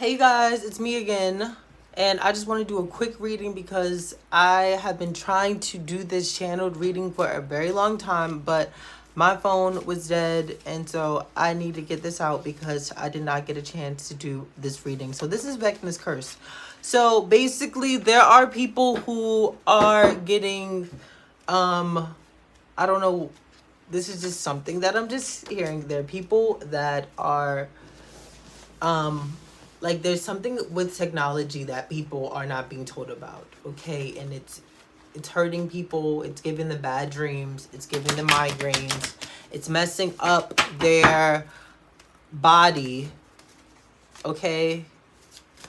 Hey guys, it's me again, and I just want to do a quick reading because I have been trying to do this channeled reading for a very long time, but my phone was dead, and so I need to get this out because I did not get a chance to do this reading. So this is Vecnas CURSE. So basically there are people who are getting, I don't know, this is just something that I'm just hearing. There are people that are, like there's something with technology that people are not being told about, okay? And it's hurting people, it's giving them bad dreams, it's giving them migraines, it's messing up their body, okay?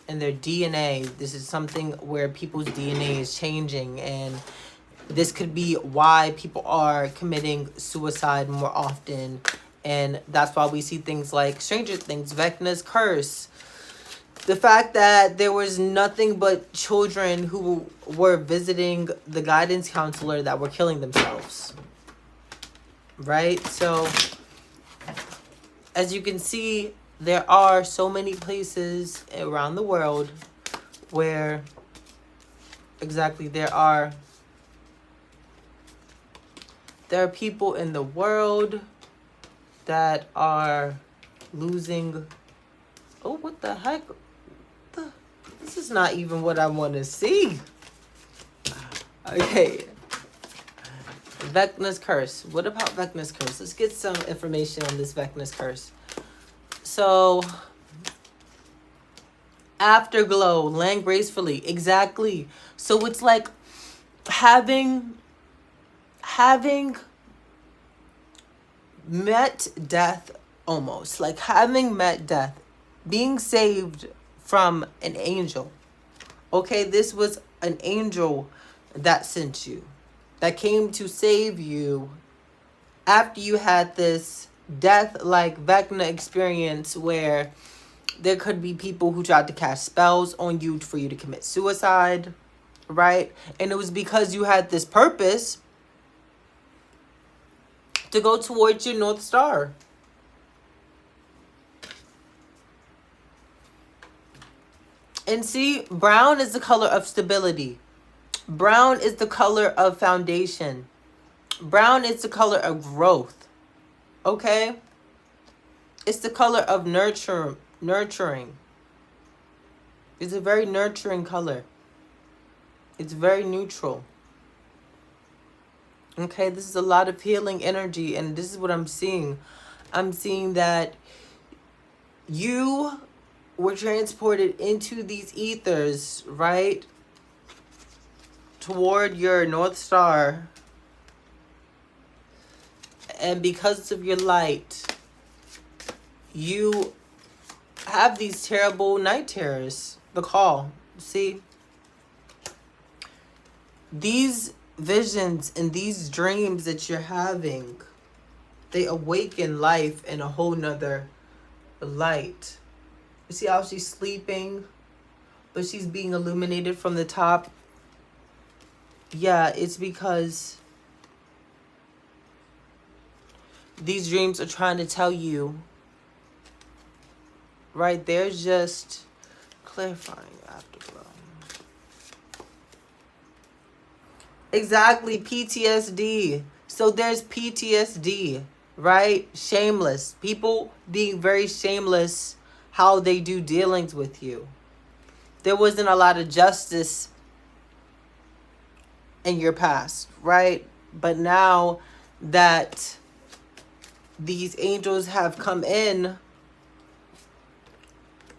And their DNA. This is something where people's DNA is changing, and this could be why people are committing suicide more often. And that's why we see things like Stranger Things, Vecna's Curse. The fact that there was nothing but children who were visiting the guidance counselor that were killing themselves. Right? So, as you can see, there are so many places around the world where exactly there are people in the world that are losing. Oh, what the heck? This is not even what I want to see. Okay. Vecna's Curse. What about Vecna's Curse? Let's get some information on this Vecna's Curse. So, Afterglow, land gracefully. Exactly. So it's like having met death, almost. Like having met death. Being saved from an angel. Okay, this was an angel that sent you, that came to save you after you had this death-like Vecna experience where there could be people who tried to cast spells on you for you to commit suicide, right? And it was because you had this purpose to go towards your North Star. And see, brown is the color of stability. Brown is the color of foundation. Brown is the color of growth. Okay? It's the color of nurturing. It's a very nurturing color. It's very neutral. Okay, this is a lot of healing energy, and this is what I'm seeing. I'm seeing that you were transported into these ethers, right? Toward your North Star. And because of your light, you have these terrible night terrors. The call. See? These visions and these dreams that you're having, they awaken life in a whole nother light. You see how she's sleeping, but she's being illuminated from the top? Yeah, it's because these dreams are trying to tell you, right? They're just clarifying Afterglow. Exactly, PTSD. So there's PTSD, right? Shameless. People being very shameless how they do dealings with you. There wasn't a lot of justice in your past, right? But now that these angels have come in,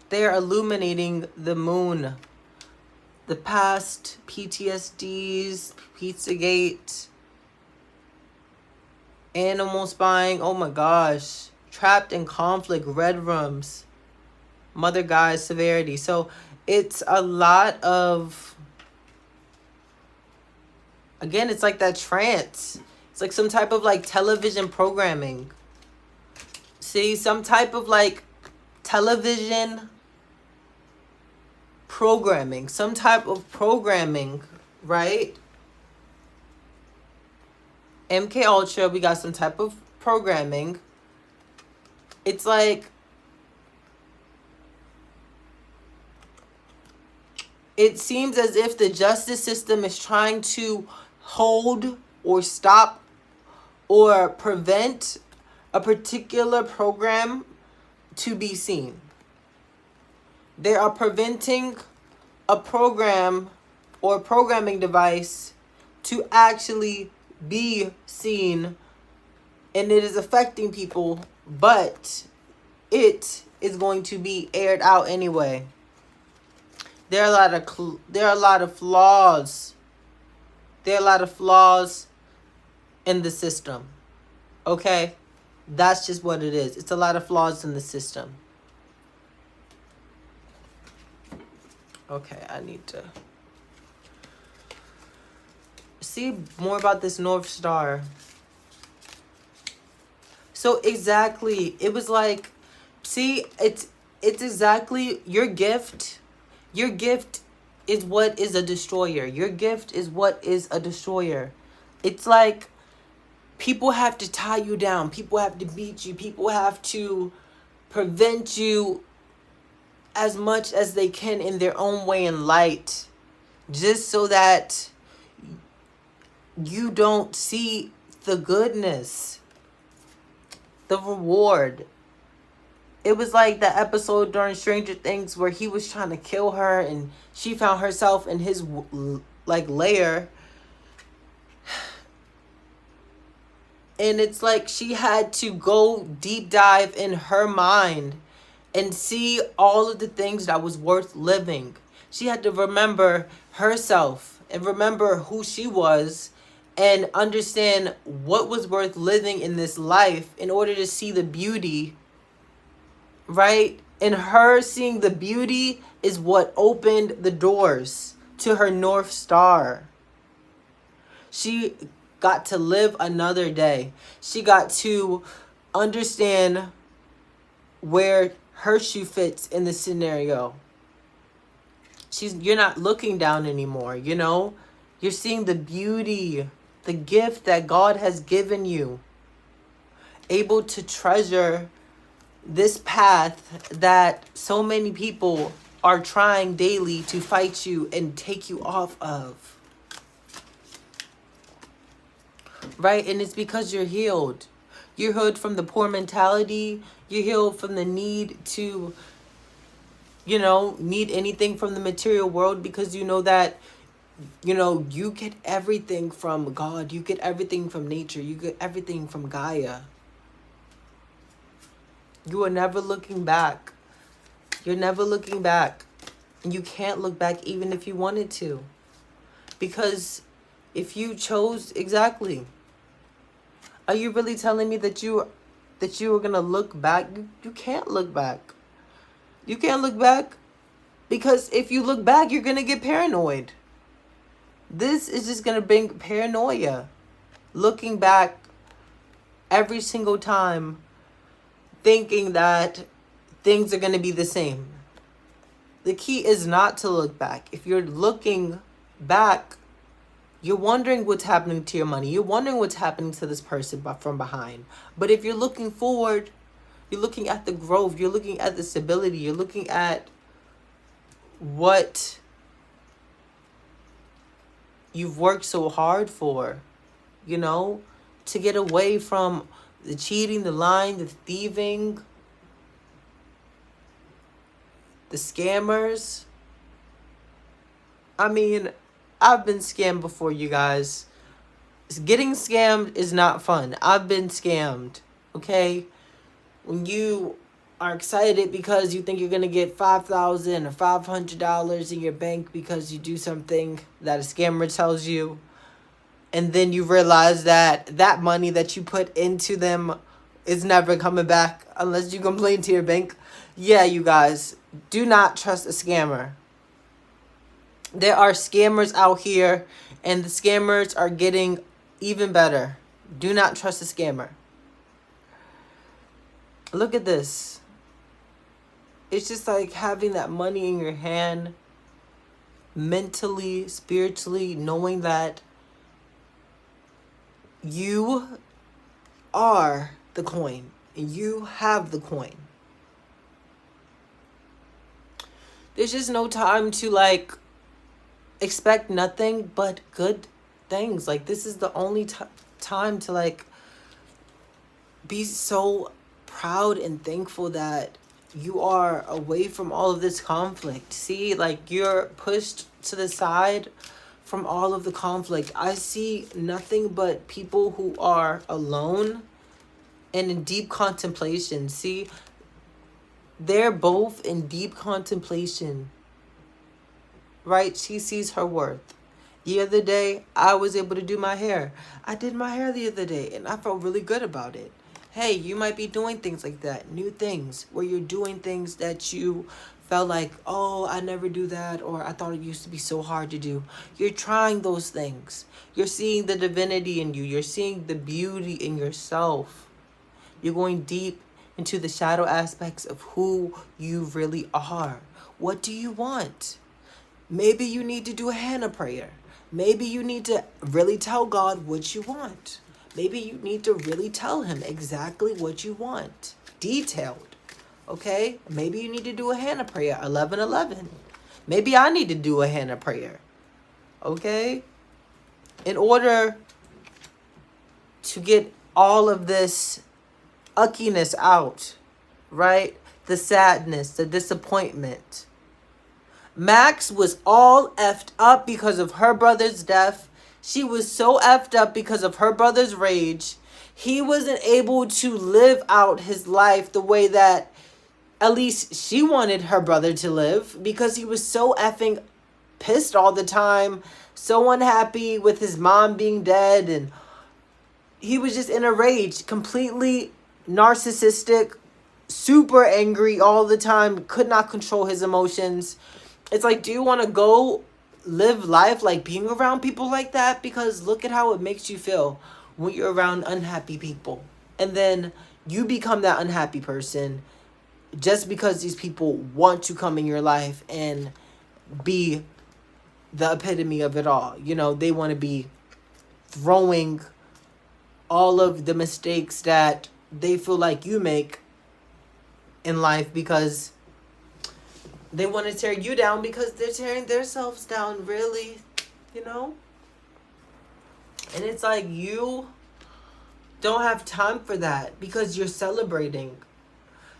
they're illuminating the moon. The past PTSDs, Pizzagate, animal spying, oh my gosh. Trapped in conflict, red rooms, mother guise severity. So it's a lot of, again, it's like that trance. It's like some type of like television programming. See, some type of like television programming. Some type of programming, right? MK Ultra, we got some type of programming. It's like It seems as if the justice system is trying to hold or stop or prevent a particular program to be seen. They are preventing a program or programming device to actually be seen, and it is affecting people, but it is going to be aired out anyway. There are a lot of flaws. There are a lot of flaws in the system. Okay? That's just what it is. It's a lot of flaws in the system. Okay, I need to see more about this North Star. So exactly, it was like, see, it's exactly your gift. Your gift is what is a destroyer. Your gift is what is a destroyer. It's like people have to tie you down. People have to beat you. People have to prevent you as much as they can in their own way and light, just so that you don't see the goodness, the reward. It was like the episode during Stranger Things where he was trying to kill her and she found herself in his like lair. And it's like she had to go deep dive in her mind and see all of the things that was worth living. She had to remember herself and remember who she was and understand what was worth living in this life in order to see the beauty, right? And her seeing the beauty is what opened the doors to her North Star. She got to live another day. She got to understand where her shoe fits in the scenario. You're not looking down anymore, you know? You're seeing the beauty, the gift that God has given you. Able to treasure this path that so many people are trying daily to fight you and take you off of. Right? And it's because you're healed. You're healed from the poor mentality. You're healed from the need to, need anything from the material world, because you know that, you get everything from God. You get everything from nature. You get everything from Gaia. You are never looking back. You're never looking back. And you can't look back even if you wanted to. Because if you chose, exactly. Are you really telling me that you were going to look back? You can't look back. You can't look back because if you look back, you're going to get paranoid. This is just going to bring paranoia. Looking back every single time, thinking that things are going to be the same. The key is not to look back. If you're looking back, you're wondering what's happening to your money. You're wondering what's happening to this person from behind. But if you're looking forward, you're looking at the growth. You're looking at the stability. You're looking at what you've worked so hard for, to get away from the cheating, the lying, the thieving, the scammers. I mean, I've been scammed before, you guys. Getting scammed is not fun. I've been scammed, okay? When you are excited because you think you're going to get $5,000 or $500 in your bank because you do something that a scammer tells you, and then you realize that that money that you put into them is never coming back unless you complain to your bank. Yeah, you guys, do not trust a scammer. There are scammers out here, and the scammers are getting even better. Do not trust a scammer. Look at this. It's just like having that money in your hand, mentally, spiritually, knowing that you are the coin and you have the coin. There's just no time to expect nothing but good things. Like, this is the only time to, like, be so proud and thankful that you are away from all of this conflict. See, like, you're pushed to the side from all of the conflict. I see nothing but people who are alone and in deep contemplation. See, they're both in deep contemplation, right? She sees her worth. The other day, I was able to do my hair. I did my hair the other day, and I felt really good about it. Hey, you might be doing things like that. New things, where you're doing things that you felt like, oh, I never do that, or I thought it used to be so hard to do. You're trying those things. You're seeing the divinity in you. You're seeing the beauty in yourself. You're going deep into the shadow aspects of who you really are. What do you want? Maybe you need to do a Hannah prayer. Maybe you need to really tell God what you want. Maybe you need to really tell him exactly what you want. Detailed. Okay? Maybe you need to do a Hannah prayer, 11:11. Maybe I need to do a Hannah prayer. Okay? In order to get all of this uckiness out, right? The sadness, the disappointment. Max was all effed up because of her brother's death. She was so effed up because of her brother's rage. He wasn't able to live out his life the way that at least she wanted her brother to live, because he was so effing pissed all the time, so unhappy with his mom being dead, and he was just in a rage, completely narcissistic, super angry all the time, could not control his emotions. It's like, do you want to go live life like being around people like that? Because look at how it makes you feel when you're around unhappy people. And then you become that unhappy person just because these people want to come in your life and be the epitome of it all. You know, they want to be throwing all of the mistakes that they feel like you make in life, because they want to tear you down because they're tearing themselves down, really, you know? And it's like, you don't have time for that because you're celebrating.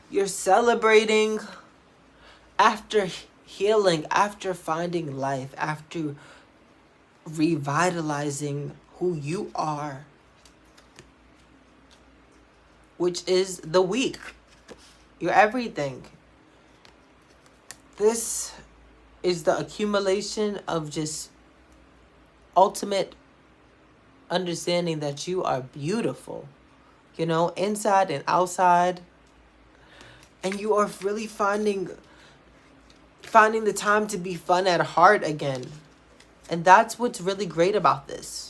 You're celebrating after healing, after finding life, after revitalizing who you are, which is the weak. You're everything. This is the accumulation of just ultimate understanding that you are beautiful, you know, inside and outside. And you are really finding the time to be fun at heart again. And that's what's really great about this.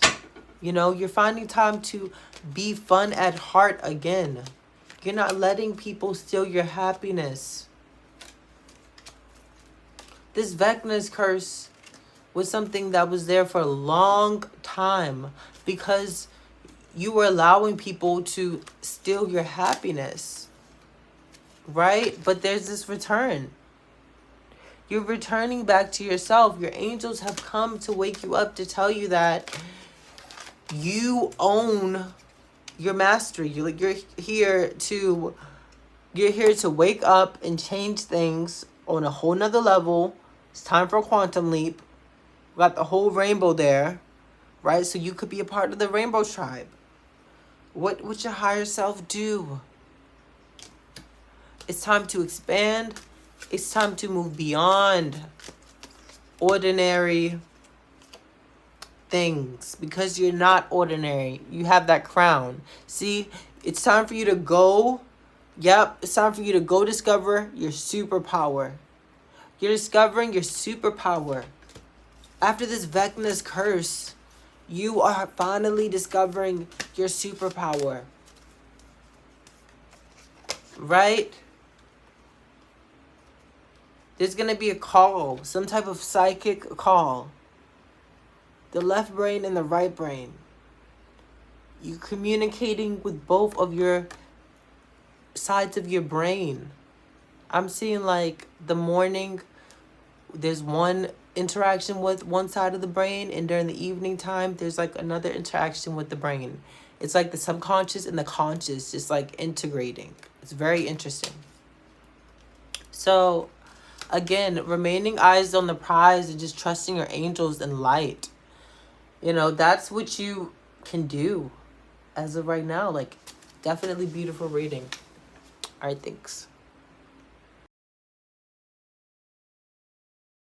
You know, you're finding time to be fun at heart again. You're not letting people steal your happiness. This Vecnas curse was something that was there for a long time because you were allowing people to steal your happiness, right? But there's this return. You're returning back to yourself. Your angels have come to wake you up, to tell you that you own your mastery. You're here to wake up and change things on a whole nother level. It's time for a quantum leap. We got the whole rainbow there, right? So you could be a part of the rainbow tribe. What would your higher self do? It's time to expand. It's time to move beyond ordinary things, because you're not ordinary. You have that crown. See, it's time for you to go. Yep, it's time for you to go discover your superpower. You're discovering your superpower. After this Vecnas curse, you are finally discovering your superpower. Right? There's going to be a call, some type of psychic call. The left brain and the right brain. You're communicating with both of your sides of your brain. I'm seeing like the morning there's one interaction with one side of the brain, and during the evening time there's like another interaction with the brain. It's like the subconscious and the conscious just like integrating. It's very interesting. So again, remaining eyes on the prize and just trusting your angels and light. You know, that's what you can do as of right now. Like, definitely beautiful reading. All right, thanks.